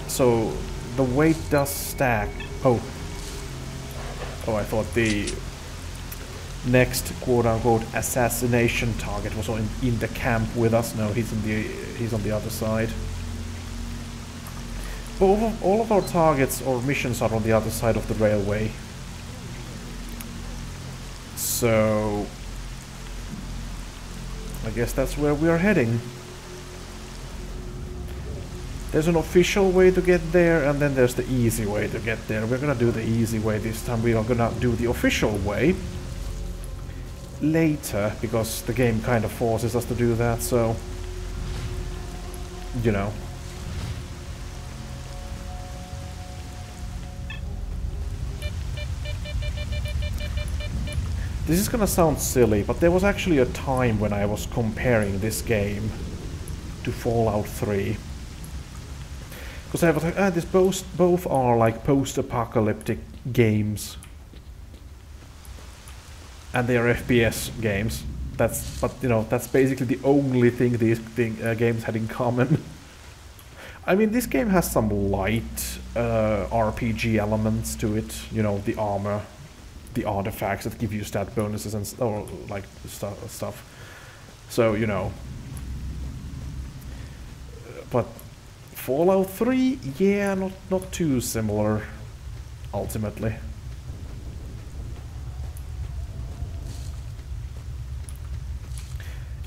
So the weight does stack. Oh, I thought the next quote-unquote assassination target was in the camp with us. No, he's on the other side. All of our targets or missions are on the other side of the railway. So I guess that's where we are heading. There's an official way to get there, and then there's the easy way to get there. We're gonna do the easy way this time. We are gonna do the official way later, because the game kind of forces us to do that, so... you know. This is gonna sound silly, but there was actually a time when I was comparing this game to Fallout 3. Because I was like, this both are like post-apocalyptic games. And they are FPS games. But you know, that's basically the only thing these games had in common. I mean, this game has some light RPG elements to it. You know, the armor, the artifacts that give you stat bonuses and or like stuff. So you know, but Fallout 3, yeah, not too similar, ultimately.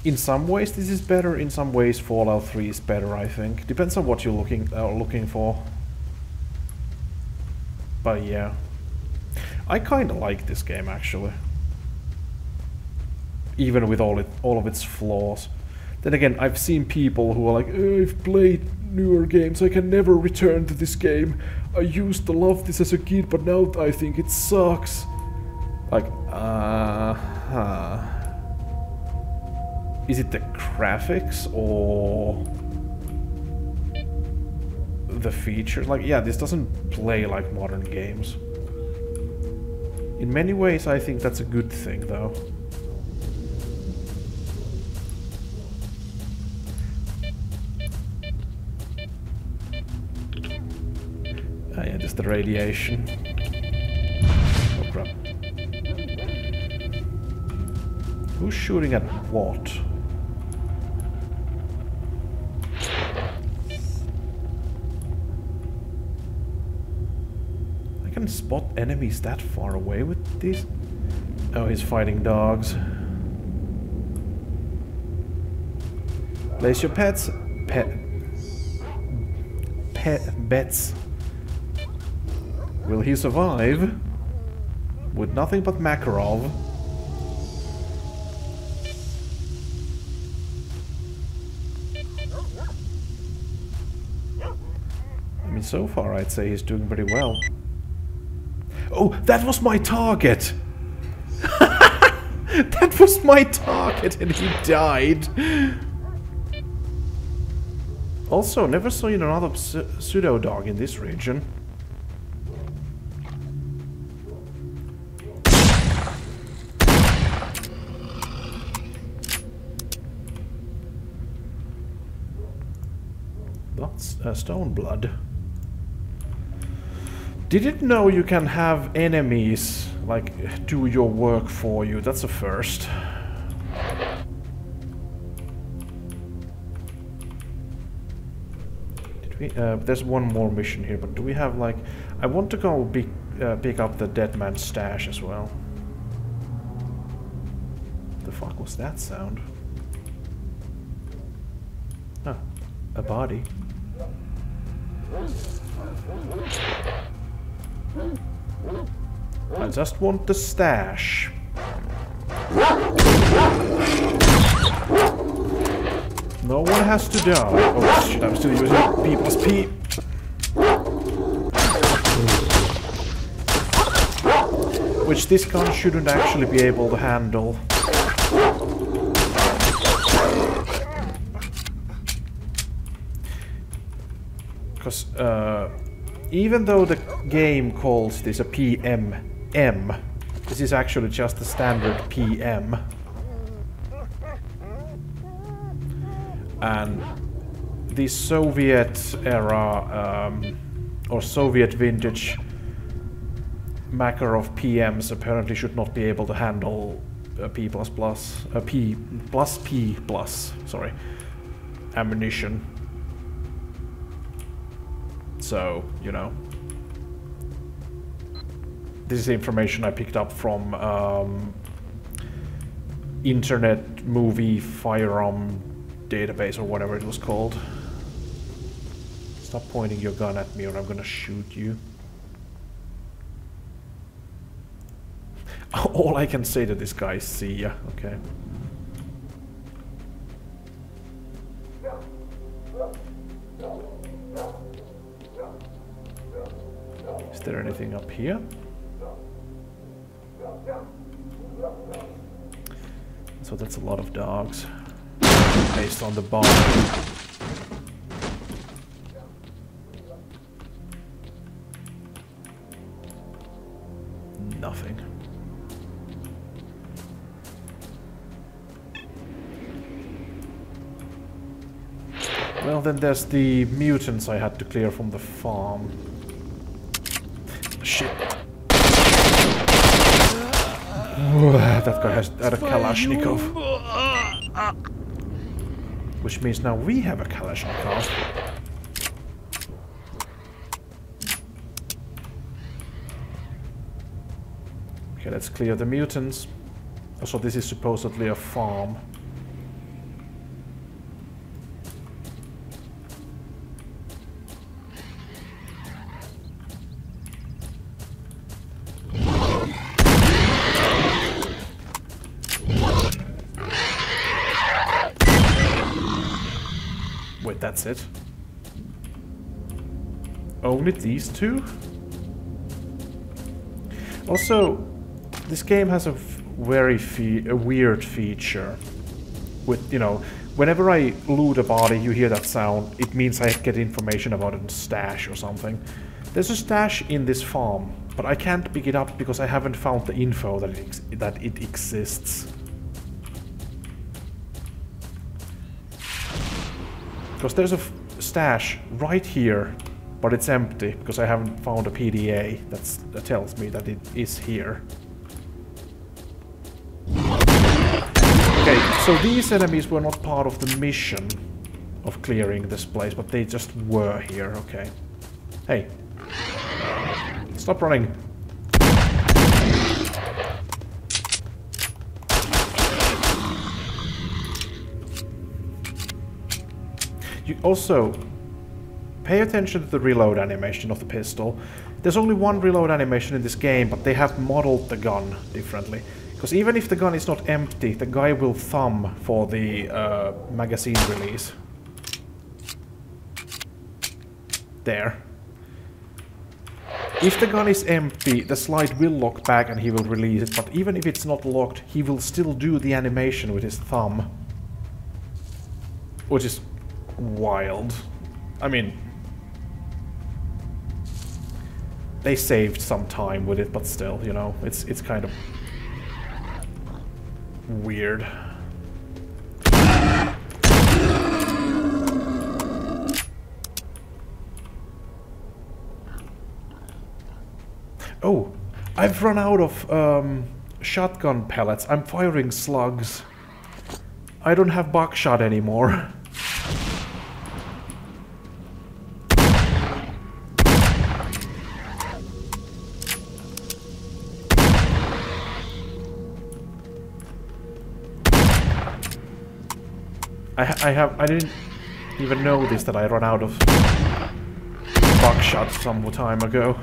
In some ways this is better, in some ways Fallout 3 is better, I think. Depends on what you're looking for. But yeah. I kinda like this game, actually. Even with all of its flaws. Then again, I've seen people who are like, I've played newer games, I can never return to this game. I used to love this as a kid, but now I think it sucks. Like, is it the graphics or the features? Like, yeah, this doesn't play like modern games. In many ways, I think that's a good thing, though. Ah, yeah, just the radiation. Oh, crap. Who's shooting at what? I can spot enemies that far away with these. Oh, he's fighting dogs. Place your bets. Will he survive? With nothing but Makarov. I mean, so far I'd say he's doing pretty well. Oh, that was my target! That was my target and he died! Also, never saw another pseudo-dog in this region. Stone blood. Didn't know you can have enemies like do your work for you. That's a first. Did we? There's one more mission here, but do we have like? I want to go pick up the dead man's stash as well. The fuck was that sound? Ah, a body. I just want the stash. No one has to die. Oh shit, I'm still using P plus P. Which this gun shouldn't actually be able to handle. Because even though the game calls this a PMM, this is actually just a standard PM. And the Soviet era or Soviet vintage Makarov PMs apparently should not be able to handle P++, sorry, ammunition. So, you know. This is information I picked up from Internet Movie Firearm Database or whatever it was called. Stop pointing your gun at me or I'm gonna shoot you. All I can say to this guy is see ya, okay. Is there anything up here? So that's a lot of dogs based on the bomb. Nothing. Well, then there's the mutants I had to clear from the farm. Shit. That guy had a Kalashnikov. Which means now we have a Kalashnikov. Okay, let's clear the mutants. So this is supposedly a farm. Wait, that's it? Only these two? Also, this game has a very weird feature. With, you know, whenever I loot a body, you hear that sound, it means I get information about a stash or something. There's a stash in this farm, but I can't pick it up because I haven't found the info that it exists. Because there's a stash right here, but it's empty because I haven't found a PDA that tells me that it is here. Okay, so these enemies were not part of the mission of clearing this place, but they just were here, okay. Hey. Stop running. You also pay attention to the reload animation of the pistol. There's only one reload animation in this game, but they have modeled the gun differently. Because even if the gun is not empty, the guy will thumb for the magazine release. There. If the gun is empty, the slide will lock back and he will release it, but even if it's not locked, he will still do the animation with his thumb. Which is wild. I mean, they saved some time with it, but still, you know, it's kind of weird. Oh, I've run out of shotgun pellets. I'm firing slugs. I don't have buckshot anymore. I didn't even notice that I ran out of buckshot some time ago.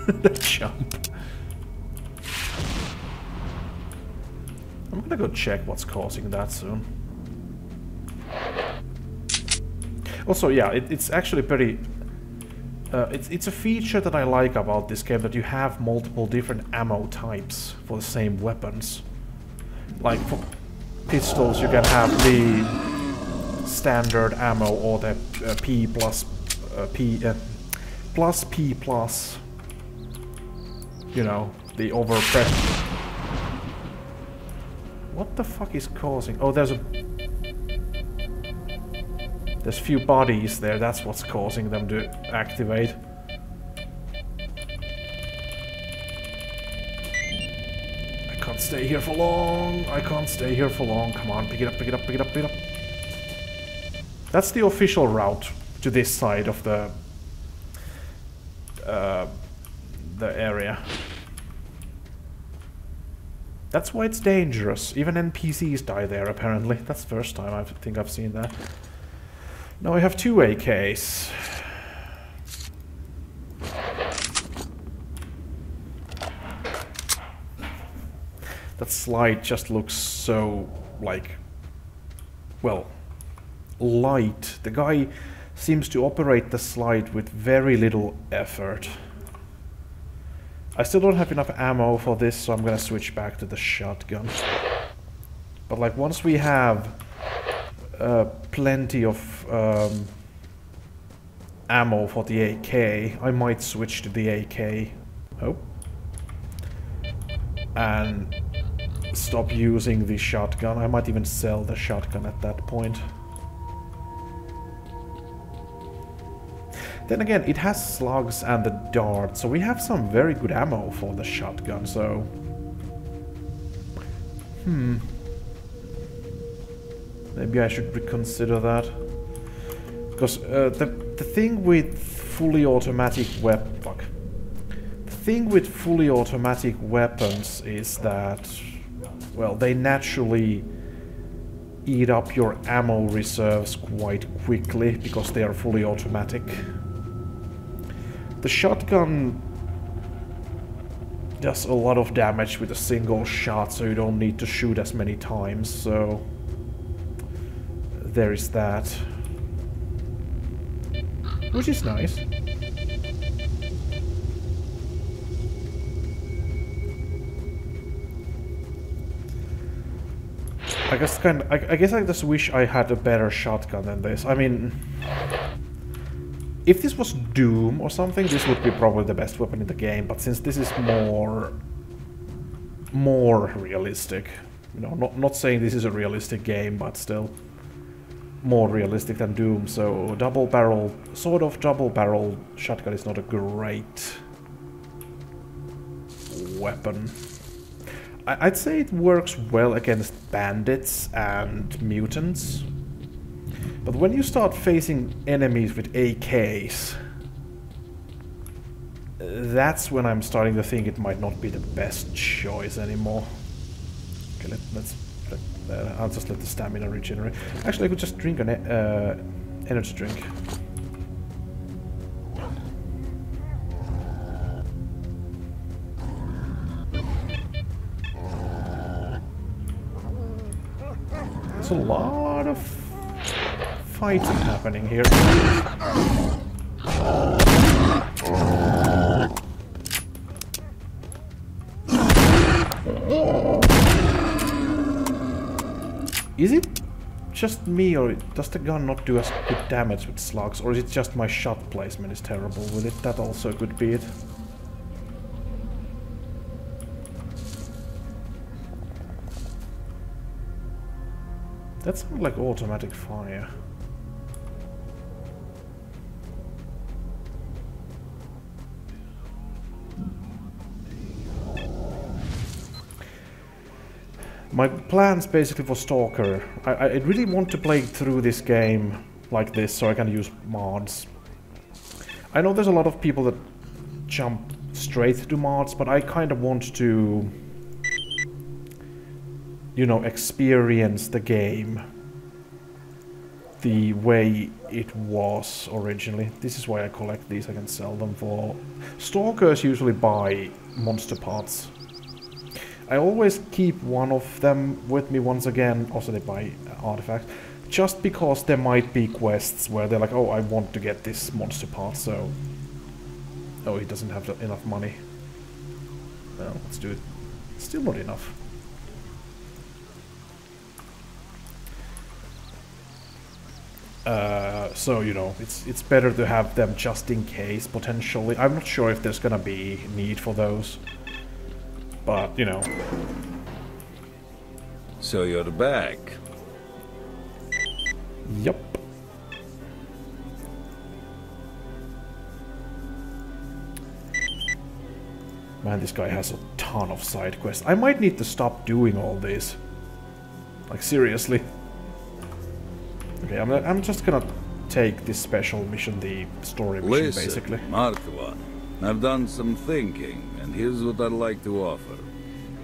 The jump. I'm gonna go check what's causing that soon. Also, yeah, it's actually pretty... it's a feature that I like about this game, that you have multiple different ammo types for the same weapons. Like for pistols you can have the standard ammo or the P+, plus P+. You know, the overpress. What the fuck is causing... Oh, there's few bodies there, that's what's causing them to activate. I can't stay here for long, I can't stay here for long. Come on, pick it up, pick it up, pick it up, pick it up. That's the official route to this side of the area. That's why it's dangerous. Even NPCs die there, apparently. That's the first time I think I've seen that. Now I have 2 AKs. That slide just looks so, like... well... light. The guy seems to operate the slide with very little effort. I still don't have enough ammo for this, so I'm gonna switch back to the shotgun. But like once we have plenty of ammo for the AK, I might switch to the AK. Oh. And stop using the shotgun. I might even sell the shotgun at that point. Then again, it has slugs and the dart, so we have some very good ammo for the shotgun, so... maybe I should reconsider that. Because the thing with fully automatic weapons is that, well, they naturally eat up your ammo reserves quite quickly because they are fully automatic. The shotgun does a lot of damage with a single shot, so you don't need to shoot as many times, so there is that. Which is nice. I guess I just wish I had a better shotgun than this. I mean, if this was Doom or something, this would be probably the best weapon in the game, but since this is more realistic, you know, not saying this is a realistic game, but still more realistic than Doom, so sort of double barrel shotgun is not a great weapon. I'd say it works well against bandits and mutants. But when you start facing enemies with AKs, that's when I'm starting to think it might not be the best choice anymore. Okay, I'll just let the stamina regenerate. Actually, I could just drink an energy drink. There's a lot of fighting happening here. Is it just me, or does the gun not do as good damage with slugs, or is it just my shot placement is terrible with it? That also could be it. That sounds like automatic fire. My plans basically for S.T.A.L.K.E.R. I really want to play through this game like this so I can use mods. I know there's a lot of people that jump straight to mods, but I kind of want to, you know, experience the game the way it was originally. This is why I collect these. I can sell them for... Stalkers usually buy monster parts. I always keep one of them with me once again. Also they buy artifacts. Just because there might be quests where they're like, oh, I want to get this monster part, so... Oh, he doesn't have enough money. Well, let's do it. Still not enough. So, you know, it's better to have them just in case, potentially. I'm not sure if there's gonna be need for those. But, you know. So So you're back. Yup. Man, this guy has a ton of side quests. I might need to stop doing all these. Like, seriously. Okay, I'm just gonna take this special mission, the story mission, basically. Mark One, I've done some thinking, and here's what I'd like to offer.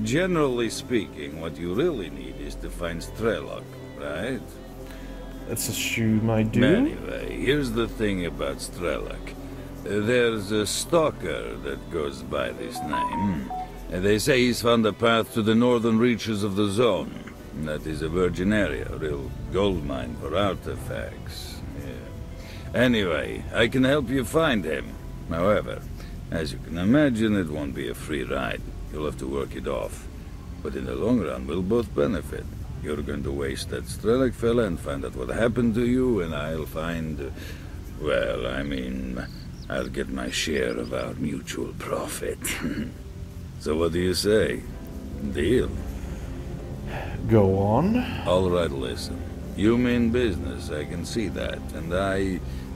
Generally speaking, what you really need is to find S.T.A.L.K.E.R, right? Let's assume I do. Anyway, here's the thing about S.T.A.L.K.E.R. There's a stalker that goes by this name. And they say he's found a path to the northern reaches of the zone. That is a virgin area, a real gold mine for artifacts. Yeah. Anyway, I can help you find him. However, as you can imagine, it won't be a free ride. You'll have to work it off. But in the long run, we'll both benefit. You're going to waste that S.T.A.L.K.E.R fella and find out what happened to you, and I'll find... well, I mean, I'll get my share of our mutual profit. So what do you say? Deal? Go on. All right, listen. You mean business, I can see that. And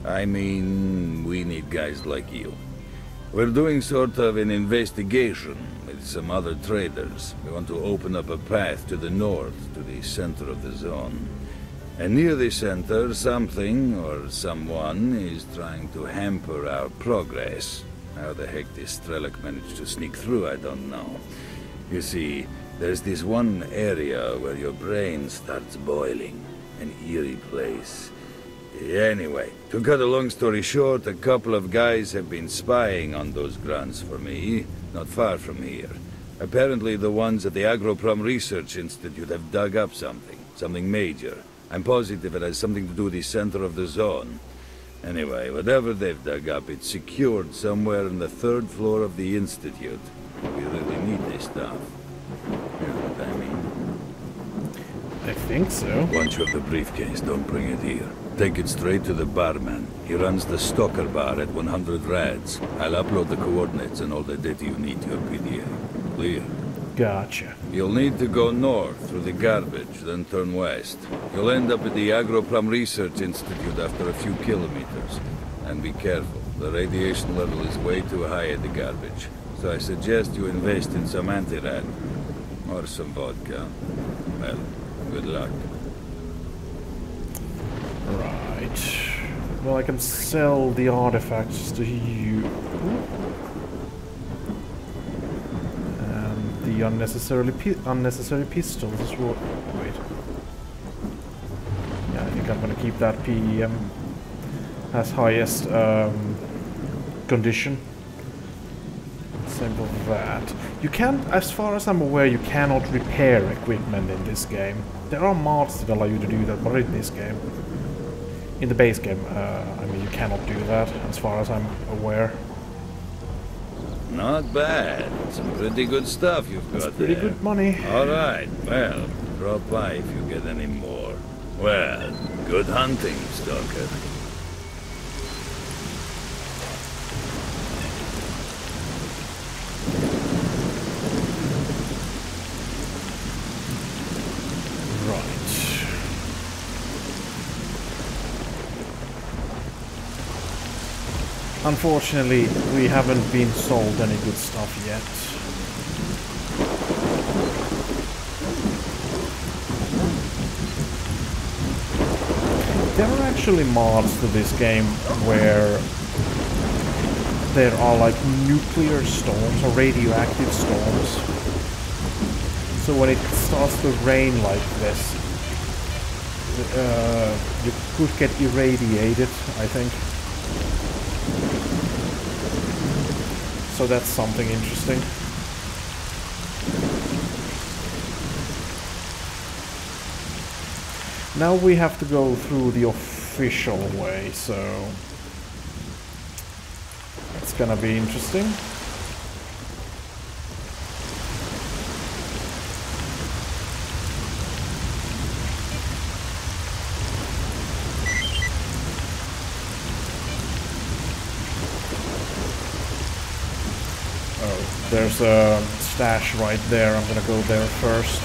I mean, we need guys like you. We're doing sort of an investigation with some other traders. We want to open up a path to the north, to the center of the zone. And near the center, something or someone is trying to hamper our progress. How the heck this S.T.A.L.K.E.R managed to sneak through, I don't know. You see, there's this one area where your brain starts boiling. An eerie place. Anyway, to cut a long story short, a couple of guys have been spying on those grunts for me, not far from here. Apparently the ones at the Agroprom Research Institute have dug up something major. I'm positive it has something to do with the center of the zone. Anyway, whatever they've dug up, it's secured somewhere on the 3rd floor of the Institute. We really need this stuff. You know what I mean? I think so. Once you have the briefcase, don't bring it here. Take it straight to the barman. He runs the S.T.A.L.K.E.R bar at 100 rads. I'll upload the coordinates and all the data you need to your PDA. Clear? Gotcha. You'll need to go north through the garbage, then turn west. You'll end up at the Agroprom Research Institute after a few kilometers. And be careful, the radiation level is way too high at the garbage. So I suggest you invest in some anti-rad. Or some vodka. Well, good luck. Right. Well, I can sell the artifacts to you. And the unnecessary pistols as well. Wait. Yeah, I think I'm gonna keep that PEM as highest condition. Same with that. You can't, as far as I'm aware, you cannot repair equipment in this game. There are mods that allow you to do that, but in this game, in the base game, I mean, you cannot do that, as far as I'm aware. Not bad. Some pretty good stuff you've got there. Pretty good money. All right. Well, drop by if you get any more. Well, good hunting, Stalker. Unfortunately, we haven't been sold any good stuff yet. There are actually mods to this game where there are like nuclear storms or radioactive storms. So when it starts to rain like this, you could get irradiated, I think. So that's something interesting. Now we have to go through the official way, so it's gonna be interesting. There's a stash right there. I'm gonna go there first.